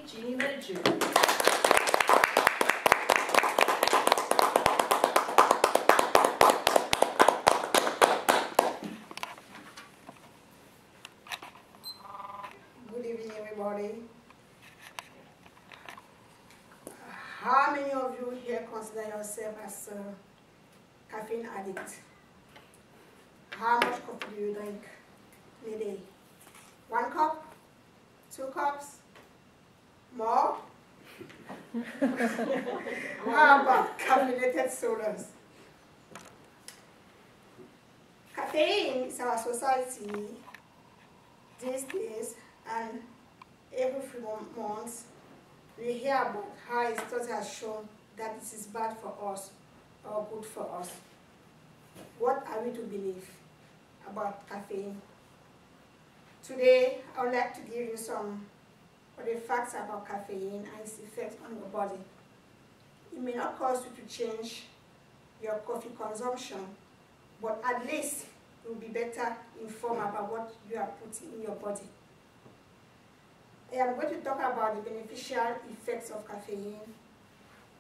Jeanne M. Good evening, everybody. How many of you here consider yourself as a caffeine addict? How much coffee do you drink in a day? 1 cup? 2 cups? More? How about caffeinated sodas? Caffeine is our society these days, and every few months we hear about how a study has shown that this is bad for us or good for us. What are we to believe about caffeine? Today, I would like to give you some of the facts about caffeine and its effects on your body. It may not cause you to change your coffee consumption, but at least you will be better informed about what you are putting in your body. I am going to talk about the beneficial effects of caffeine,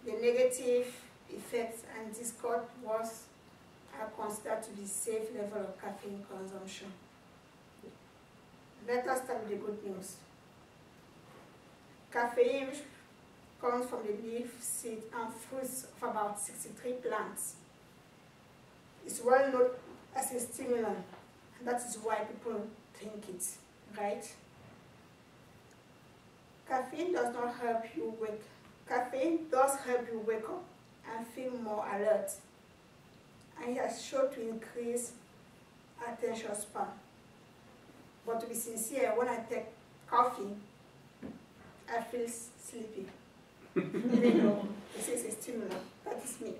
the negative effects, and discuss what are considered to be safe level of caffeine consumption. Let us start with the good news. Caffeine, which comes from the leaf, seed, and fruits of about 63 plants, is well known as a stimulant, and that is why people drink it, right? Caffeine does not help you wake. Caffeine does help you wake up and feel more alert, and it has shown to increase attention span. But to be sincere, when I take coffee, I feel sleepy, even though it is a stimulant. That is me.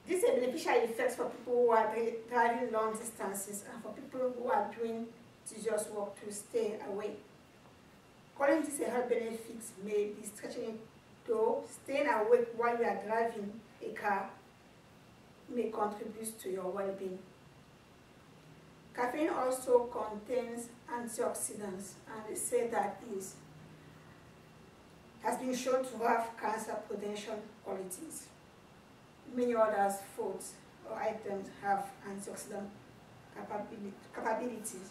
These are beneficial effects for people who are driving long distances and for people who are doing tedious work to stay awake. Calling this a health benefit may be stretching, though staying awake while you are driving a car may contribute to your well-being. Caffeine also contains antioxidants, and they say that it has been shown to have cancer prevention qualities. Many other foods or items have antioxidant capabilities.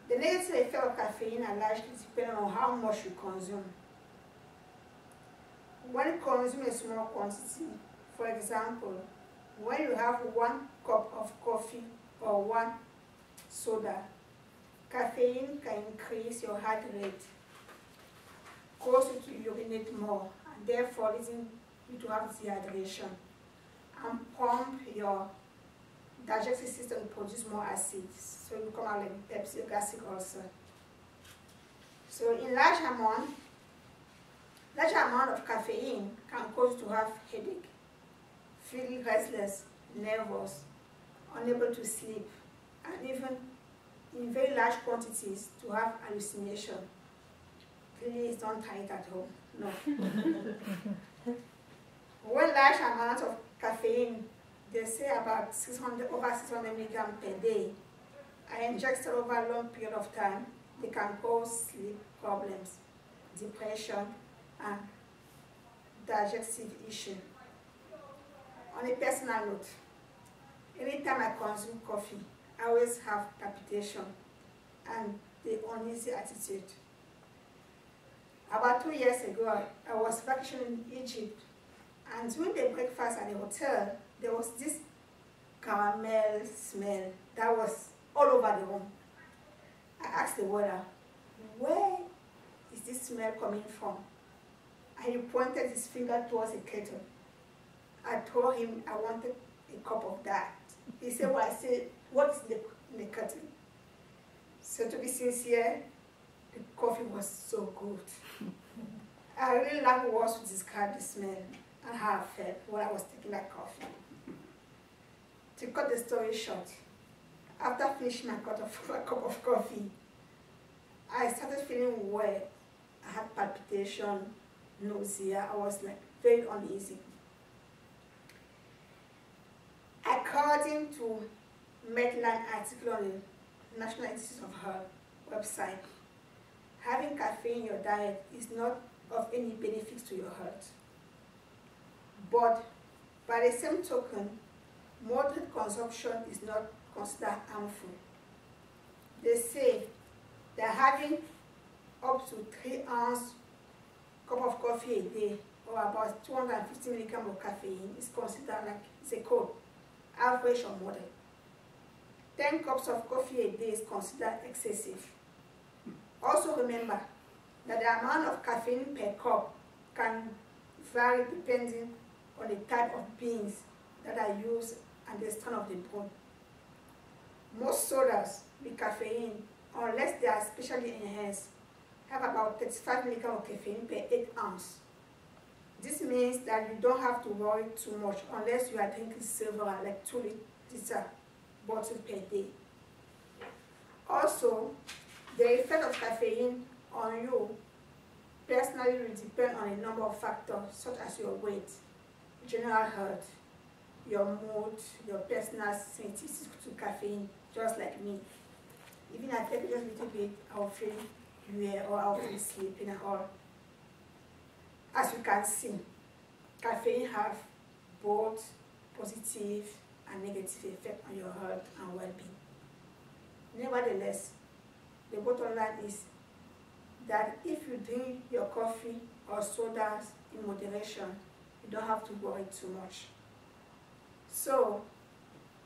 The negative effects of caffeine are largely dependent on how much you consume. When you consume a small quantity, for example, when you have 1 cup of coffee or 1 soda, caffeine can increase your heart rate, cause you to urinate more, and therefore leading you to have dehydration, and pump your digestive system to produce more acids, so you come out like Pepsi gastric ulcer. So in large amount of caffeine can cause you to have headache, feeling restless, nervous, unable to sleep, and even in very large quantities to have hallucination. Please don't try it at home, no. When large amounts of caffeine, they say about over 600 milligrams per day, are injected over a long period of time, they can cause sleep problems, depression, and digestive issues. On a personal note, anytime I consume coffee, I always have palpitation and the uneasy attitude. About 2 years ago, I was vacationing in Egypt, and during the breakfast at the hotel, there was this caramel smell that was all over the room. I asked the waiter, where is this smell coming from? And he pointed his finger towards a kettle. I told him I wanted a cup of that. He said, well, I said, what's in the kettle? So to be sincere, the coffee was so good. I really lack words to describe the smell and how I felt when I was taking that coffee. To cut the story short, after finishing my cup of coffee, I started feeling well. I had palpitation, nausea. I was like very uneasy. According to Medline article on the National Institute of Health website, having caffeine in your diet is not of any benefits to your health. But by the same token, moderate consumption is not considered harmful. They say that having up to 3-ounce cup of coffee a day, or about 250 milligrams of caffeine, is considered like it's a code, average or moderate. 10 cups of coffee a day is considered excessive. Also remember that the amount of caffeine per cup can vary depending on the type of beans that are used and the strength of the brew. Most sodas with caffeine, unless they are specially enhanced, have about 35 milligrams of caffeine per 8 ounce. This means that you don't have to worry too much unless you are drinking several, like 2-liter bottles per day. Also, the effect of caffeine on you personally will depend on a number of factors such as your weight, general health, your mood, your personal sensitivity to caffeine, just like me. Even I take just a little bit, I'll feel weird or I'll feel sleepy and all. As you can see, caffeine have both positive and negative effect on your health and well-being. Nevertheless, the bottom line is that if you drink your coffee or sodas in moderation, you don't have to worry too much. So,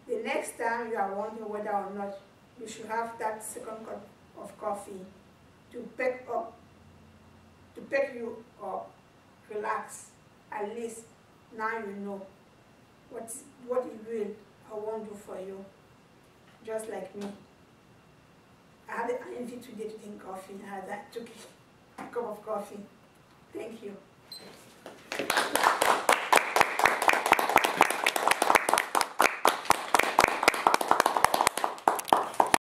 the next time you are wondering whether or not you should have that second cup of coffee to pick you up, relax, at least now you know what it will or won't do for you. Just like me. I had an envy today to drink coffee, and I took a cup of coffee.